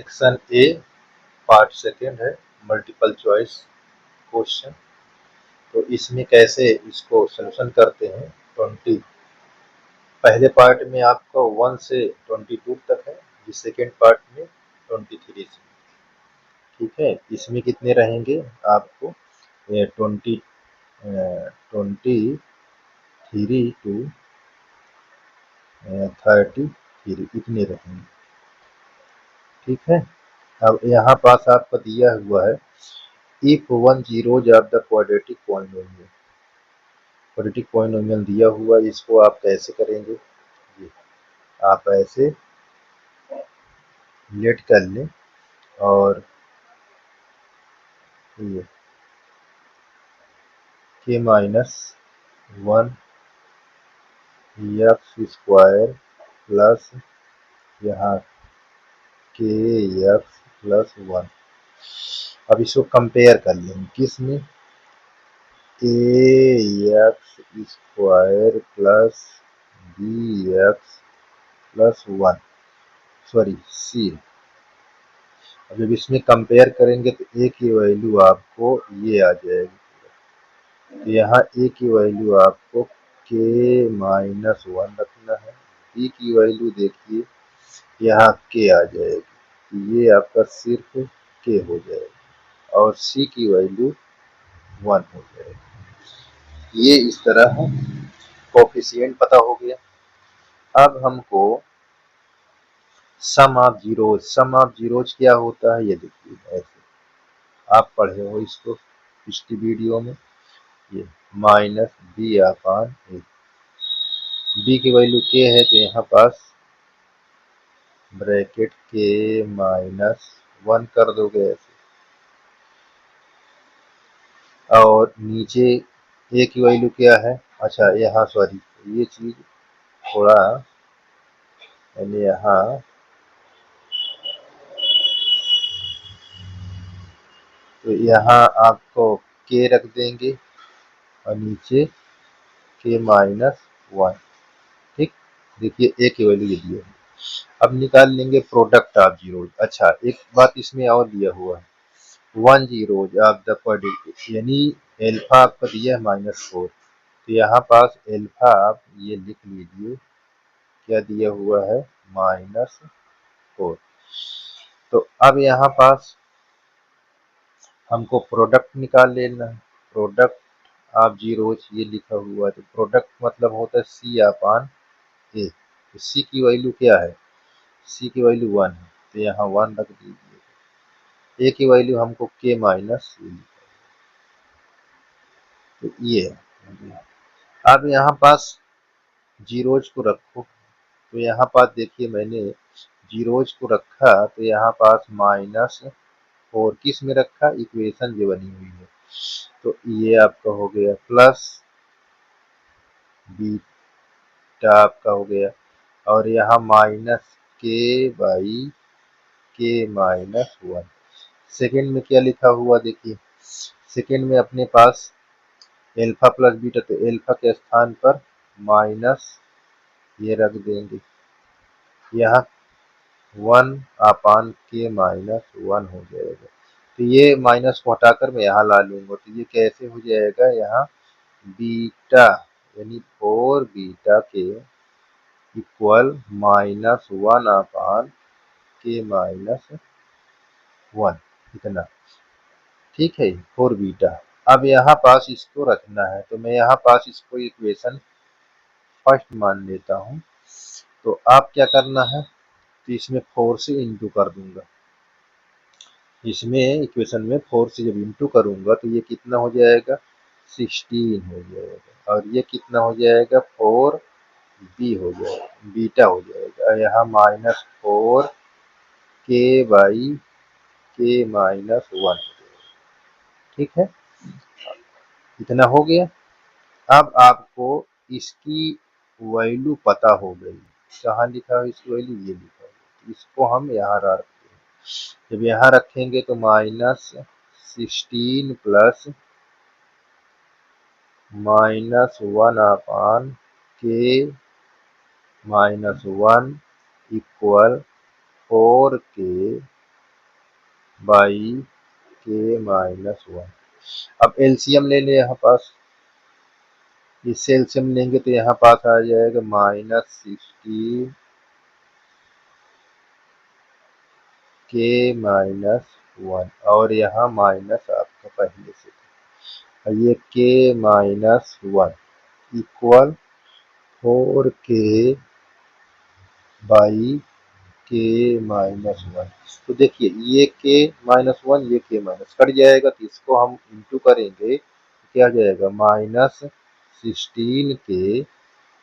Section A part second है multiple choice question. तो इसमें कैसे इसको सॉल्यूशन करते हैं। 20 पहले पार्ट में आपका 1 से 22 तक है, जिस सेकेंड पार्ट में 23 से। ठीक है, इसमें कितने रहेंगे आपको 23 टू 33 इतने रहेंगे। ठीक है, अब यहाँ पास आपका दिया हुआ है if 1 zeros of the quadratic polynomial। Quadratic polynomial दिया हुआ, इसको आप कैसे करेंगे। ये आप ऐसे लेट कर लें और ये के माइनस 1 एक्स स्क्वायर प्लस यहाँ के एक्स प्लस 1। अब इसको कंपेयर कर लेंगे किसमें, a x square plus b x plus 1 sorry c. अब जब इसमें कंपेयर करेंगे तो ए की वैल्यू आपको ये आ जाएगी। तो यहाँ ए की वैल्यू आपको के माइनस 1 रखना है। बी की वैल्यू देखिए यहाँ के आ जाएगी, तो ये आपका सिर्फ के हो जाएगा और सी की वैल्यू 1 हो जाएगी। ये इस तरह कोफिशिएंट पता हो गया। अब हमको सम ऑफ जीरोज क्या होता है ये देखिए, ऐसे आप पढ़े हो इसको पिछली वीडियो में। ये माइनस बी अपान ए, बी की वैल्यू के है तो यहाँ पास ब्रैकेट के माइनस 1 कर दोगे ऐसे, और नीचे ए की वैल्यू क्या है। अच्छा यहाँ सॉरी ये चीज थोड़ा मैंने यहाँ तो यहाँ आपको के रख देंगे और नीचे के माइनस 1। ठीक, देखिए ए की वैल्यू ये दी है। अब निकाल लेंगे प्रोडक्ट ऑफ जीरोज। अच्छा एक बात इसमें और दिया हुआ है 1 zeros ऑफ द क्वाड्रेटिक, यानी एल्फा आपका दिया है -4। तो यहाँ पास एल्फा आप ये लिख लीजिए क्या दिया हुआ है -4। तो अब यहाँ पास हमको प्रोडक्ट निकाल लेना है। प्रोडक्ट ऑफ जीरोज ये लिखा हुआ है, तो प्रोडक्ट मतलब होता है सी अपान ए। तो सी की वैल्यू क्या है, सी की वैल्यू 1 है, तो यहाँ 1 रख दीजिए। ए की वैल्यू हमको के माइनस ए, तो ये है। अब यहाँ पास जीरोज को रखो, तो यहाँ पास देखिए मैंने जीरोज को रखा तो यहाँ पास -4 किस में रखा, इक्वेशन जो बनी हुई है। तो ये आपका हो गया प्लस बीटा आपका हो गया, और यहाँ माइनस के बाई के माइनस 1। सेकेंड में क्या लिखा हुआ देखिए, सेकेंड में अपने पास एल्फा प्लस बीटा, तो एल्फा के स्थान पर माइनस ये रख देंगे, यहाँ 1 अपान के माइनस 1 हो जाएगा। तो ये माइनस को हटाकर मैं यहाँ ला लूंगा, तो ये कैसे हो जाएगा, यहाँ बीटा यानी 4 बीटा के इक्वल -1 अपान के माइनस 1 इतना। ठीक है 4 बीटा। अब यहाँ पास इसको रखना है, तो मैं यहाँ पास इसको इक्वेशन फर्स्ट मान लेता हूँ। तो आप क्या करना है, तो इसमें 4 से इंटू कर दूंगा। इसमें इक्वेशन में 4 से जब इंटू करूंगा तो ये कितना हो जाएगा 16 हो जाएगा, और ये कितना हो जाएगा 4 बी हो जाएगा, बीटा हो जाएगा। यहाँ -4 के बाई के माइनस 1। ठीक है, इतना हो गया। अब आपको इसकी वैल्यू पता हो गई, कहाँ लिखा है इसकी वैल्यू, ये लिखा है। इसको हम यहाँ रखते हैं, जब यहाँ रखेंगे तो -16 प्लस -1 अपान के -1 इक्वल 4 के बाई के माइनस वन। अब एलसीएम ले ले यहाँ पास, इससे एलसीएम लेंगे तो यहाँ पास आ जाएगा -16 के माइनस वन, और यहाँ माइनस आपका पहले से था, ये के माइनस वन इक्वल 4 के बाई के माइनस वन। तो देखिए ये के माइनस वन, ये के माइनस कट जाएगा, तो इसको हम इंटू करेंगे तो क्या आ जाएगा -16 के,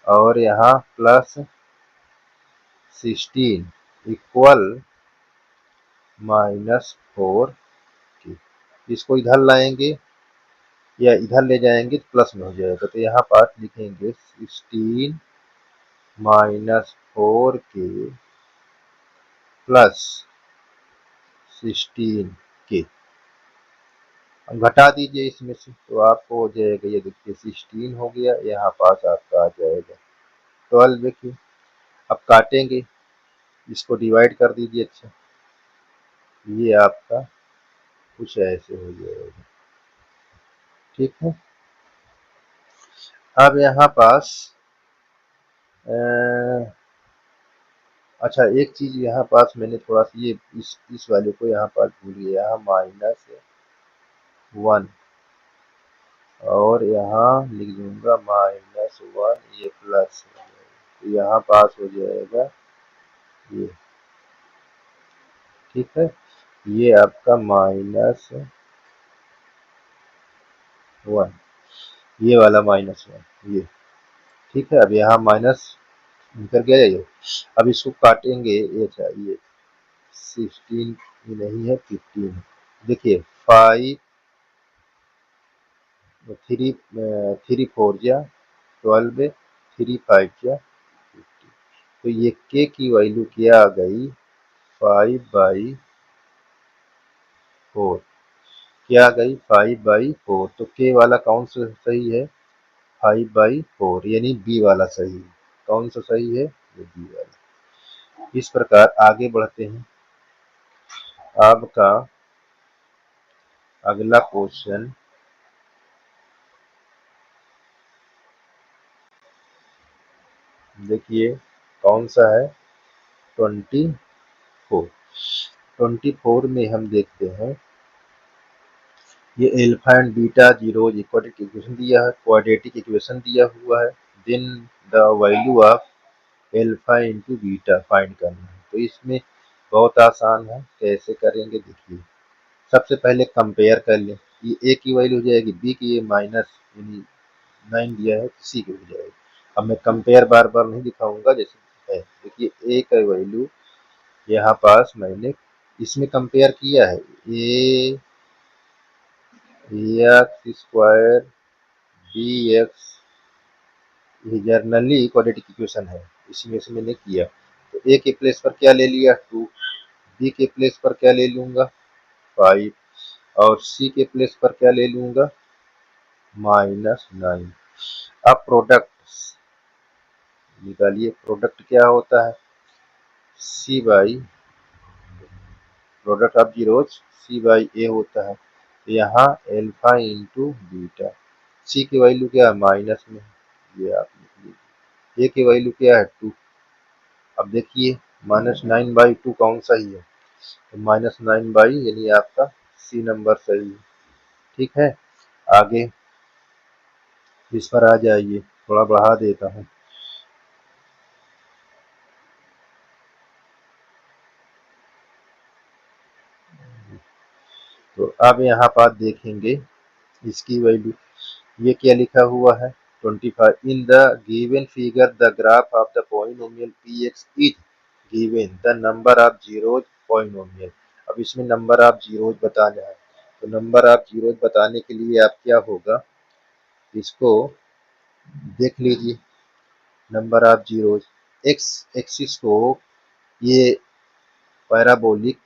और यहाँ +16 इक्वल -4 के। इसको इधर लाएंगे या इधर ले जाएंगे तो प्लस में हो जाएगा, तो यहाँ पास लिखेंगे 16 -4 के प्लस 16 के। अब घटा दीजिए इसमें से तो आपको हो जाएगा, ये देखिए 16 हो गया, यहाँ पास आपका आ जाएगा 12। देखिए अब काटेंगे, इसको डिवाइड कर दीजिए। अच्छा, ये आपका कुछ ऐसे हो जाएगा, ठीक है। अब यहाँ पास अच्छा एक चीज यहाँ पास मैंने थोड़ा सा ये इस वाले को यहाँ पास भूल गया, यहाँ -1 और यहाँ लिख दूंगा -1, ये प्लस, तो यहाँ पास हो जाएगा ये, ठीक है। ये आपका -1, ये वाला -1 ये, ठीक है। अब यहाँ माइनस निकल गया ये। अब इसको काटेंगे, ये अच्छा ये 16 नहीं है 15, देखिए 5 3 3 4 जा 12, 3 5 जा 50, तो ये के की वैल्यू क्या आ गई 5/4, क्या आ गई 5/4। तो के वाला कौन सा सही है 5/4, यानी बी वाला सही है। कौन सा सही है, ये बी वाला। इस प्रकार आगे बढ़ते हैं। आपका अगला क्वेश्चन देखिए कौन सा है 24। 24 में हम देखते हैं, ये alpha and beta zeros a quadratic equation दिया है, क्वाड्रेटिक इक्वेशन दिया हुआ है, then the value of alpha into beta find करना है। तो इसमें बहुत आसान है, कैसे करेंगे देखिए। सबसे पहले कंपेयर कर लें, ये ए की वैल्यू हो जाएगी बी की, ये माइनस यानी 9 दिया है, सी की हो जाएगी। अब मैं कंपेयर बार बार नहीं दिखाऊंगा, जैसे है देखिए ए का वैल्यू यहाँ पास मैंने इसमें कंपेयर किया है, ए एक्स स्क्वायर बी एक्स, ये जर्नली क्वाड्रेटिक इक्वेशन है, इसमें से मैंने किया। तो ए के प्लेस पर क्या ले लिया 2, बी के प्लेस पर क्या ले लूंगा 5, और सी के प्लेस पर क्या ले लूंगा -9। अब प्रोडक्ट निकालिए, प्रोडक्ट क्या होता है c by, product of zeros c by a होता है। तो यहाँ एल्फा इंटू बीटा, सी की वैल्यू क्या है माइनस में, ये आप लिख लीजिए। ए की वैल्यू क्या है 2। अब देखिए -9/2 कौन सा ही है, तो -9 यानी आपका सी नंबर सही है, ठीक है। आगे इस पर आ जाइए, थोड़ा बढ़ा देता हूँ। तो अब यहाँ पर देखेंगे इसकी वैल्यू, ये क्या लिखा हुआ है 25। In the given figure the graph of the polynomial px is given the number of zeros polynomial. अब इसमें नंबर ऑफ जीरोज बताना है, तो नंबर ऑफ जीरोज बताने के लिए आप क्या होगा, इसको देख लीजिए। Number of zeros x axis को ये पैराबोलिक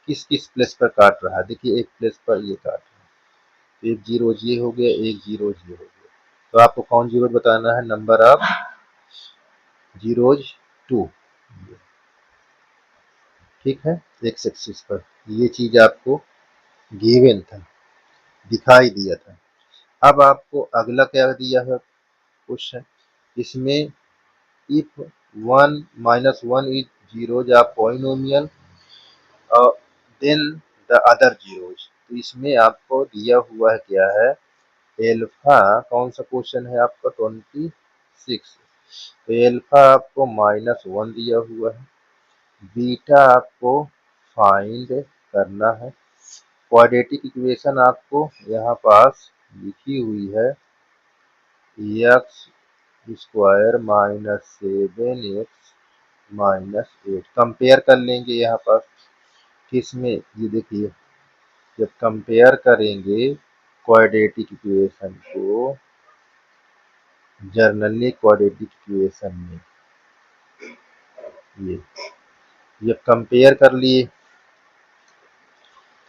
किस किस प्लेस पर काट रहा है, देखिए एक प्लेस पर ये काट रहा है, एक जीरो ये हो गया, एक जीरो ये हो गया। तो आपको कौन जीरो बताना है, नंबर ऑफ जीरोज 2। ठीक है, एक्स एक्सिस पर ये चीज आपको गिवन था, दिखाई दिया था। अब आपको अगला क्या दिया है क्वेश्चन, इसमें if 1 - 1 is zeros of polynomial then the other zeros. तो इसमें आपको दिया हुआ है क्या है, एल्फा, कौन सा क्वेश्चन है आपका 26। तो एल्फा आपको -1 दिया हुआ है, बीटा आपको फाइंड करना है, क्वाड्रेटिक इक्वेशन आपको यहाँ पास लिखी हुई है एक्स स्क्वायर -7x - 8। कंपेयर कर लेंगे यहाँ पास किसमें, ये देखिए जब कंपेयर करेंगे क्वाड्रेटिक इक्वेशन को जनरली क्वाड्रेटिक इक्वेशन में, ये जब कंपेयर कर लिए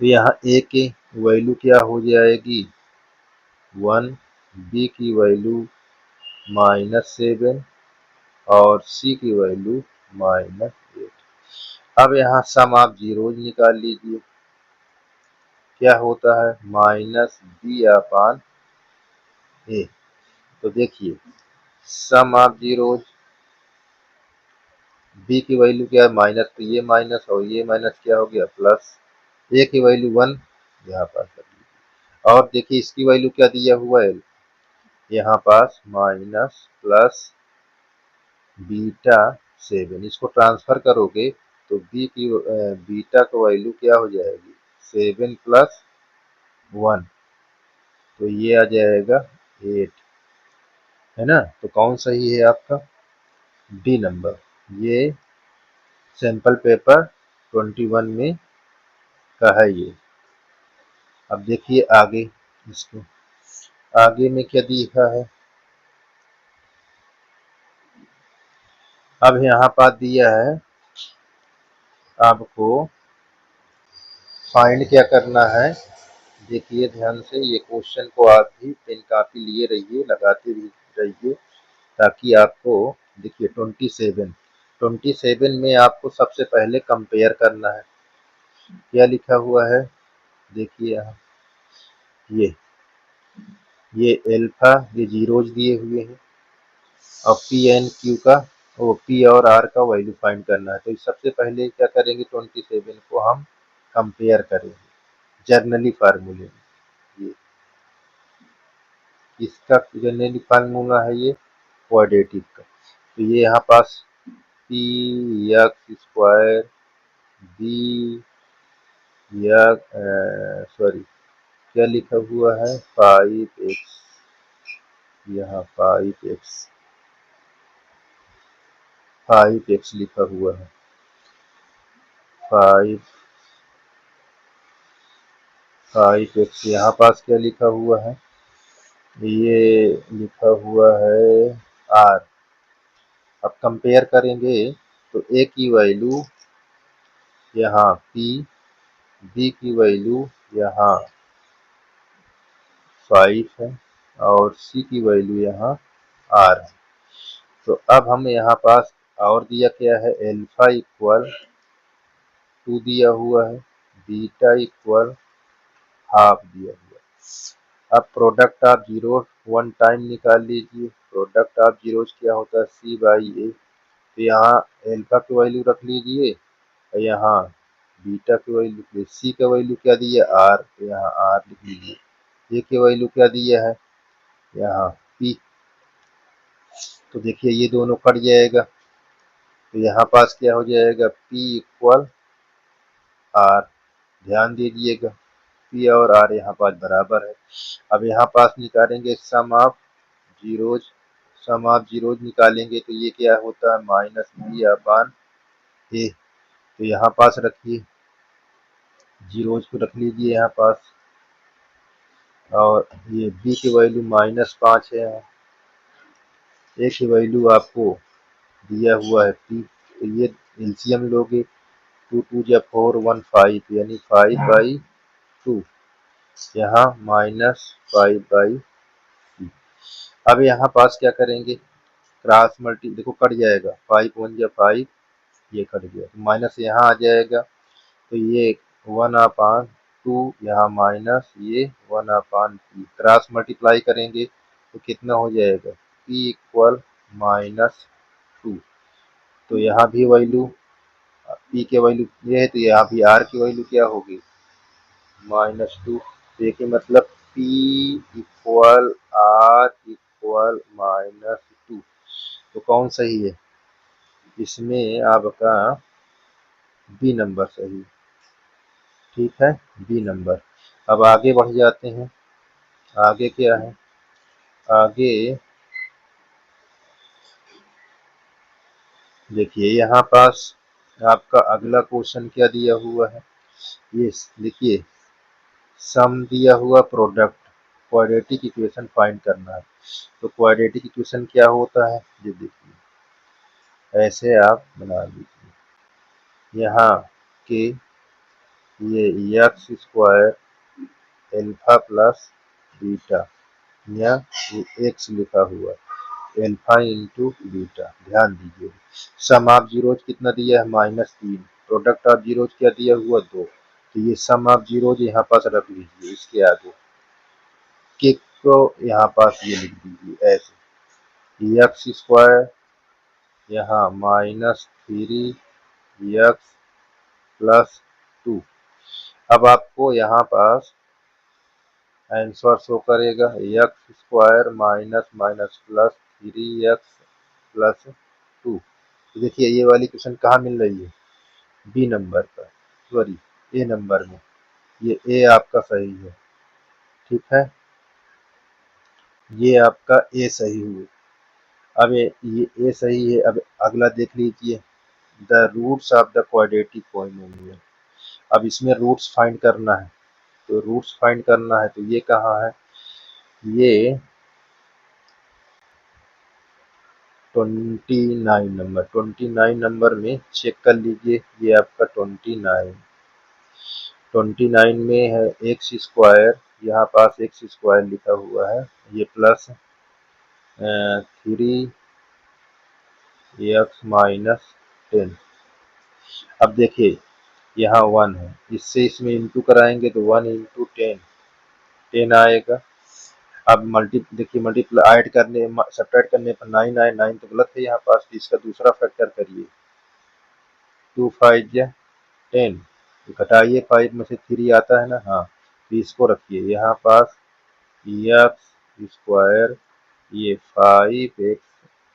तो यहाँ ए की वैल्यू क्या हो जाएगी 1, बी की वैल्यू -7 और सी की वैल्यू -8। अब यहाँ सम आप जीरोज निकाल लीजिए, क्या होता है -b/a। तो देखिए सम आप जीरोज, बी की वैल्यू क्या है माइनस, तो ये माइनस और ये माइनस क्या हो गया प्लस, ए की वैल्यू 1 यहाँ पास कर लीजिए, और देखिए इसकी वैल्यू क्या दिया हुआ है यहाँ पास माइनस प्लस बीटा 7। इसको ट्रांसफर करोगे तो बी की बीटा का वैल्यू क्या हो जाएगी 7 + 1, तो ये आ जाएगा 8, है ना। तो कौन सही है आपका, डी नंबर। ये सैंपल पेपर 21 में का है ये। अब देखिए आगे, इसको आगे में क्या दिखा है, अब यहाँ पर दिया है आपको फाइंड क्या करना है। देखिए ध्यान से, ये क्वेश्चन को आप भी पेन कापी लिए रहिए, लगाते भी रहिए, ताकि आपको देखिए 27 में आपको सबसे पहले कंपेयर करना है। क्या लिखा हुआ है देखिए यहाँ, ये एल्फा, ये जीरोज दिए हुए हैं, और पी एन क्यू का, वो पी और आर का वैल्यू फाइंड करना है। तो सबसे पहले क्या करेंगे 27 को हम कंपेयर करेंगे जर्नली फार्मूले में। ये इसका जनरली फार्मूला है ये क्वाड्रेटिक का। तो ये यहाँ पास पी एक्स स्क्वायर बी या सॉरी क्या लिखा हुआ है 5x, यहाँ 5x लिखा हुआ है, 5x यहाँ पास क्या लिखा हुआ है, ये लिखा हुआ है r। अब कंपेयर करेंगे तो a की वैल्यू यहाँ p, b की वैल्यू यहाँ 5 है और c की वैल्यू यहाँ r है। तो अब हम यहाँ पास और दिया क्या है, एल्फा इक्वल 2 दिया हुआ है, बीटा इक्वल हाफ दिया हुआ है। अब product of zero one time निकाल लीजिए, प्रोडक्ट ऑफ जीरोज क्या होता है c/a। तो यहाँ एल्फा की वैल्यू रख लीजिए और यहाँ बीटा की वैल्यू, सी का वैल्यू क्या दिया आर, तो यहाँ आर लिख लीजिए। ए की वैल्यू क्या दिया है यहाँ पी। तो देखिए ये दोनों कट जाएगा, तो यहाँ पास क्या हो जाएगा पी इक्वल आर। ध्यान दीजिएगा पी और आर यहाँ पास बराबर है। अब यहाँ पास निकालेंगे जीरोज सम ऑफ जीरोज निकालेंगे तो ये क्या होता है -b/a। तो यहाँ पास रखिए, जीरोज को रख लीजिए यहाँ पास, और ये b की वैल्यू -5 है, a की वैल्यू आपको दिया हुआ है p। तो ये एलसीएम लोगे 2 2 जा 4 1 5 यानी 5/2, यहाँ -5/3। अब यहाँ पास क्या करेंगे क्रॉस मल्टी, देखो कट जाएगा 5 1 जा 5 ये कट गया, तो माइनस यहाँ आ जाएगा, तो ये 1/2 यहाँ माइनस ये 1/p, क्रॉस मल्टीप्लाई करेंगे तो कितना हो जाएगा, p इक्वल -2। तो यहाँ भी वैल्यू p के वैल्यू ये है, तो यहाँ भी r की वैल्यू क्या होगी, -2। देखिए मतलब p इक्वल r इक्वल -2। तो कौन सही है, इसमें आपका बी नंबर सही, ठीक है, बी नंबर। अब आगे बढ़ जाते हैं, आगे क्या है, आगे देखिए यहाँ पास आपका अगला क्वेश्चन क्या दिया हुआ है, ये देखिए सम दिया हुआ प्रोडक्ट, क्वाड्रेटिक इक्वेशन फाइंड करना है। तो क्वाड्रेटिक इक्वेशन क्या होता है, ये देखिए ऐसे आप बना लीजिए, यहाँ के ये x square alpha plus beta, या एक्स लिखा हुआ एल्फा इंटू बीटा, ध्यान दीजिए। सम ऑफ जीरोज कितना दिया है, -3, प्रोडक्ट ऑफ जीरोज क्या दिया हुआ, 2। तो ये सम ऑफ जीरोज यहाँ पास रख लीजिए, इसके आगे किक को यहाँ पास ये लिख दीजिए ऐसे, एक्स स्क्वायर यहाँ -3 एक्स प्लस 2। अब आपको यहाँ पास आंसर शो करेगा, x square minus minus plus 3x plus 2। देखिए ये वाली क्वेश्चन कहाँ मिल रही है, बी नंबर पर, सॉरी ए नंबर में, ये ए आपका सही है, ठीक है, ये आपका ए सही हुआ। अब ये ए सही है। अब अगला देख लीजिए, the roots of the quadratic polynomial. अब इसमें रूट्स फाइंड करना है, तो रूट्स फाइंड करना है, तो ये कहाँ है, ये 29 नंबर में चेक कर लीजिए, ये आपका 29 में है एक्स स्क्वायर, यहाँ पास एक्स स्क्वायर लिखा हुआ है, ये प्लस 3x - 10। अब देखिए यहाँ 1 है, इससे इसमें इंटू कराएंगे तो 1 इंटू 10 आएगा। अब देखिए मल्टीप्लाई ऐड करने सब्ट्रैक्ट करने पर 9 आए, 9 तो गलत है यहाँ पास, तो इसका दूसरा फैक्टर करिए, 2 5 जा 10, घटाइए 5 में से 3 आता है ना, हाँ, तो इसको रखिए यहाँ पास, एक्स स्क्वायर ये 5x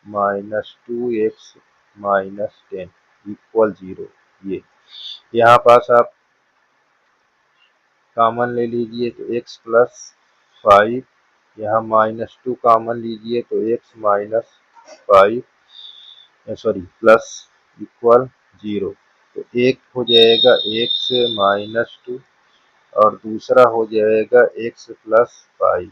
- 2x - 10 इक्वल 0। ये यहाँ पास आप कॉमन ले लीजिए तो x प्लस 5, यहाँ -2 कॉमन लीजिए तो x minus 5, sorry plus equal 0। तो एक हो जाएगा x -2 और दूसरा हो जाएगा x प्लस 5।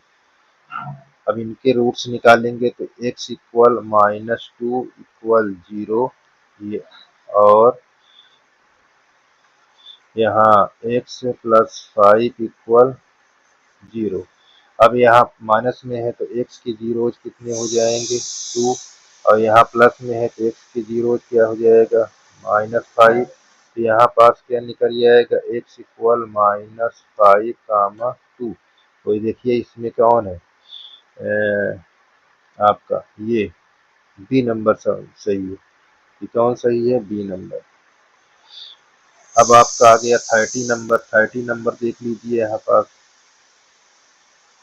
अब इनके रूट्स निकालेंगे तो x इक्वल -2 इक्वल 0, ये और यहाँ x प्लस 5 इक्वल 0। अब यहाँ माइनस में है तो x के जीरोज कितने हो जाएंगे, 2, और यहाँ प्लस में है तो x के जीरोज क्या हो जाएगा, -5। तो यहाँ पास क्या निकल जाएगा, x इक्वल -5, 2। तो देखिए इसमें कौन है, आपका ये बी नंबर सही है, ये कौन सही है, बी नंबर। अब आपका आ गया 30 नंबर देख लीजिए, यहाँ पास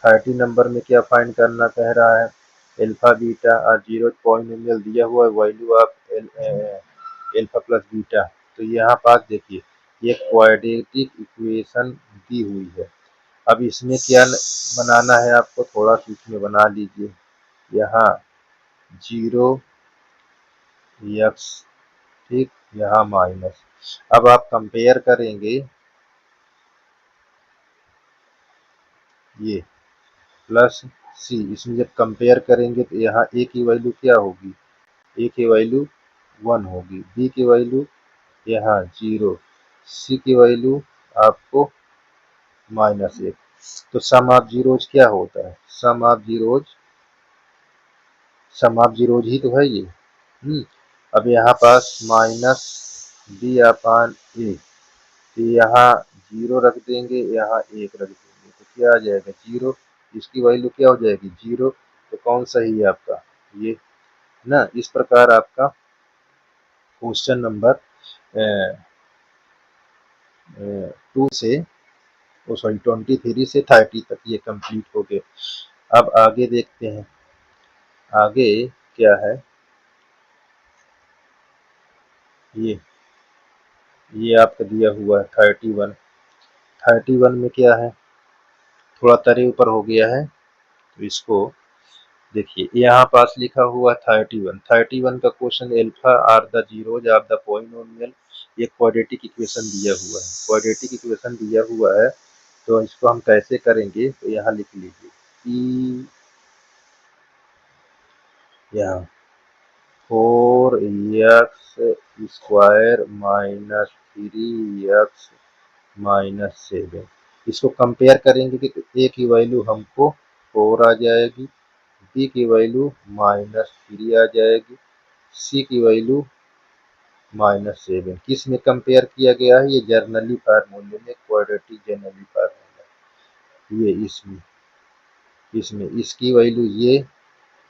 30 नंबर में क्या फाइंड करना कह रहा है, एल्फा बीटा और जीरो पॉलिनोमियल दिया हुआ है, value of alpha plus beta. तो यहाँ पास देखिए ये क्वाड्रेटिक इक्वेशन दी हुई है। अब इसमें क्या बनाना है आपको, थोड़ा सा इसमें बना लीजिए, यहाँ 0x, ठीक, यहाँ माइनस। अब आप कंपेयर करेंगे, ये प्लस सी, इसमें जब कंपेयर करेंगे तो यहाँ ए की वैल्यू क्या होगी, ए की वैल्यू 1 होगी, बी की वैल्यू यहाँ 0, सी की वैल्यू आपको -1। तो सम ऑफ जीरोज क्या होता है, सम ऑफ जीरोज ही तो है ये। अब यहाँ पास बी अपान ए, तो यहाँ 0 रख देंगे, यहाँ 1 रख देंगे, तो क्या आ जाएगा 0, इसकी वैल्यू क्या हो जाएगी 0। तो कौन सही है आपका ये ना। इस प्रकार आपका क्वेश्चन नंबर 2 से, ओ सॉरी 23 से 30 तक ये कंप्लीट हो गए। अब आगे देखते हैं आगे क्या है। ये आपका दिया हुआ है 31 में क्या है, थोड़ा तरे ऊपर हो गया है, तो इसको देखिए यहाँ पास लिखा हुआ 31 का question, alpha are the zeros of the polynomial, ये क्वाड्रेटिक इक्वेशन दिया हुआ है, क्वाड्रेटिक इक्वेशन दिया हुआ है। तो इसको हम कैसे करेंगे, तो यहाँ लिख लीजिए कि यहाँ 4x² माइनस 3x माइनस 7, इसको कंपेयर करेंगे कि ए की वैल्यू हमको 4 आ जाएगी, बी की वैल्यू -3 आ जाएगी, सी की वैल्यू -7। किस में कंपेयर किया गया है, ये जर्नली फार्मूले में, क्वाड्रेटिक जर्नली फार्मूला, ये इसमें इसकी वैल्यू ये,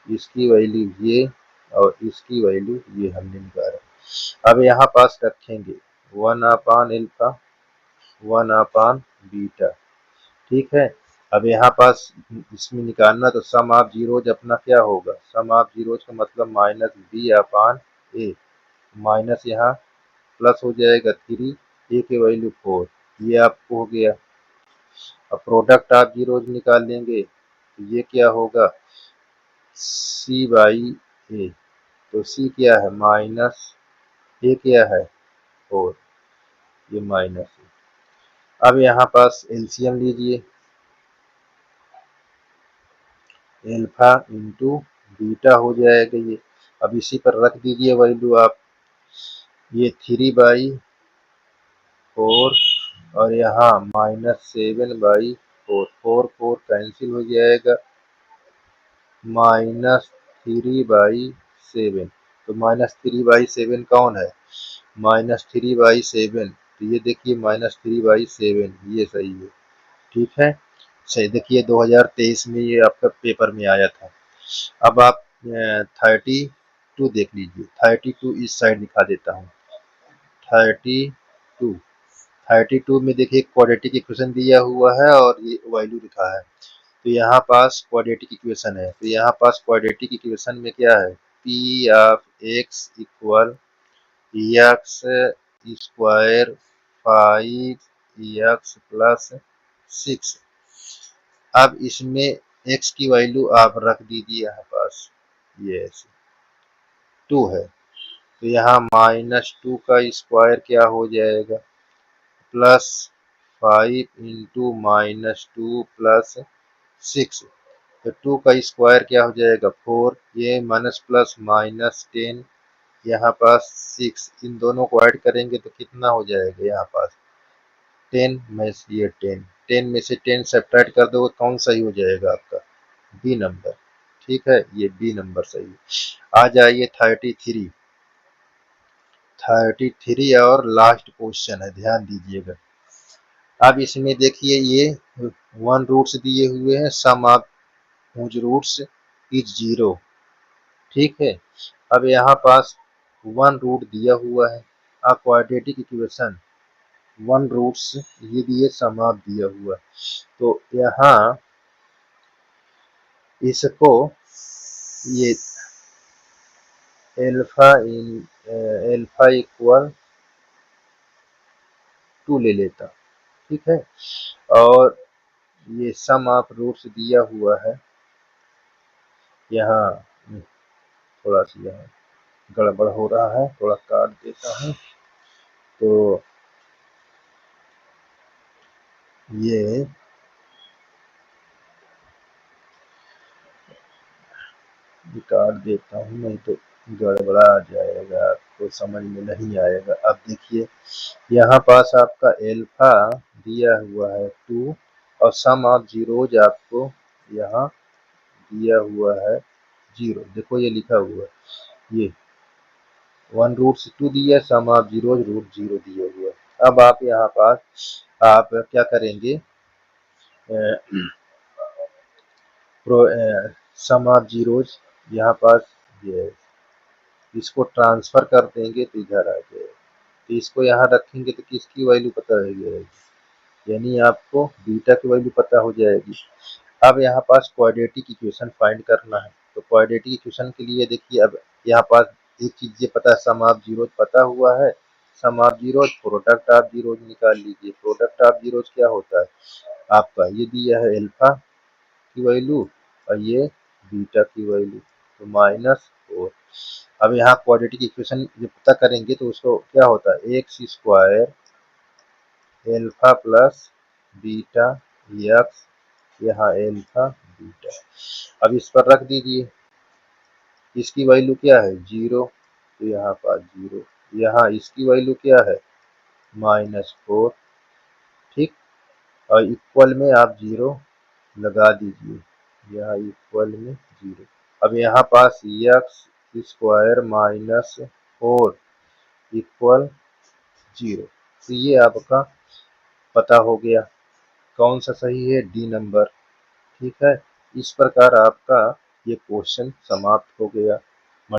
इसकी वैल्यू ये, और इसकी वैल्यू ये हमने निकाला। अब यहाँ पास रखेंगे 1 अपान एल्फा 1 अपान बीटा, ठीक है। अब यहाँ पास इसमें निकालना, तो सम ऑफ जीरोज अपना क्या होगा, सम ऑफ जीरोज का मतलब माइनस बी अपान ए, माइनस यहाँ प्लस हो जाएगा 3, ए की वैल्यू 4, ये आपको हो गया। अब प्रोडक्ट ऑफ जीरोज निकाल लेंगे, तो ये क्या होगा सी बाई ए, तो सी क्या है माइनस, ए क्या है 4, ये माइनस है। अब यहाँ पास एलसीएम लीजिए, एल्फा इंटू बीटा हो जाएगा ये। अब इसी पर रख दीजिए वैल्यू आप, ये 3/4 और यहाँ -7/4, 4 कैंसिल हो जाएगा, -3/7, तो -3/7 कौन है, -3/7, तो ये देखिए -3/7, ये सही है, ठीक है। सही, देखिए 2023 में ये आपका पेपर में आया था। अब आप 32 देख लीजिए, 32 इस साइड दिखा देता हूँ, 32 32 में देखिए क्वाड्रेटिक इक्वेशन दिया हुआ है और ये वैल्यू लिखा है, तो यहाँ पास क्वाड्रेटिक इक्वेशन है, तो यहाँ पास क्वाड्रेटिक इक्वेशन में क्या है, P of x equal x square 5x plus 6। अब इसमें x की वैल्यू आप रख दीजिए, यहाँ पास ये ऐसे 2 है, तो यहाँ -2 का स्क्वायर क्या हो जाएगा, प्लस 5 इंटू -2 प्लस 6, तो 2 का स्क्वायर क्या हो जाएगा 4, ये माइनस प्लस -10, यहाँ पास 6, इन दोनों को ऐड करेंगे तो कितना हो जाएगा, यहाँ पास 10 में से ये 10 में से 10 सब्ट्रैक्ट कर दो, कौन सही हो जाएगा आपका बी नंबर, ठीक है, ये बी नंबर सही है। आ जाइए 33 और लास्ट क्वेश्चन है, ध्यान दीजिएगा। अब इसमें देखिए ये 1 रूट्स दिए हुए हैं, सम ऑफ हुज रूट्स इज 0, ठीक है। अब यहाँ पास 1 रूट दिया हुआ है, अ क्वाड्रेटिक इक्वेशन 1 रूट्स ये दिए, सम ऑफ दिया हुआ, तो यहाँ इसको ये एल्फा इक्वल 2 ले लेता, ठीक है। और ये सम ऑफ रूट्स दिया हुआ है, यहाँ थोड़ा सा यहाँ गड़बड़ हो रहा है, थोड़ा काट देता हूँ, तो ये काट देता हूँ, नहीं तो गड़बड़ा जाएगा, आपको समझ में नहीं आएगा। अब देखिए यहाँ पास आपका एल्फा दिया हुआ है 2 और सम ऑफ जीरोज आपको यहाँ दिया हुआ है 0, देखो ये लिखा हुआ है, ये 1√2 दिया, सम ऑफ जीरो √0 दिया हुआ है। अब आप यहाँ पास आप क्या करेंगे, सम ऑफ जीरोज यहाँ पास ये इसको ट्रांसफर कर देंगे तो इधर आ जाएगा, तो इसको यहाँ रखेंगे तो किसकी वैल्यू पता हो जाएगी, यानी आपको बीटा की वैल्यू पता हो जाएगी। अब यहाँ पास क्वाड्रेटिक इक्वेशन फाइंड करना है, तो क्वाड्रेटिक इक्वेशन के लिए देखिए, अब यहाँ पास एक चीज ये पता है, सम ऑफ जीरोज पता हुआ है, sum of zeros product of zeros निकाल लीजिए। प्रोडक्ट ऑफ जीरोज क्या होता है आपका, ये दिया है अल्फा की वैल्यू और ये बीटा की वैल्यू, तो -4। अब यहाँ क्वाड्रेटिक इक्वेशन जो पता करेंगे तो उसको क्या होता है, x square alpha plus beta x, यहाँ एल्फा बीटा। अब इस पर रख दीजिए, इसकी वैल्यू क्या है 0, तो यहाँ पर 0, यहाँ इसकी वैल्यू क्या है -4, ठीक, और इक्वल में आप 0 लगा दीजिए, यहाँ इक्वल में 0। अब यहाँ पास एक्स स्क्वायर -4 इक्वल 0, तो ये आपका पता हो गया। कौन सा सही है, डी नंबर, ठीक है। इस प्रकार आपका ये क्वेश्चन समाप्त हो गया।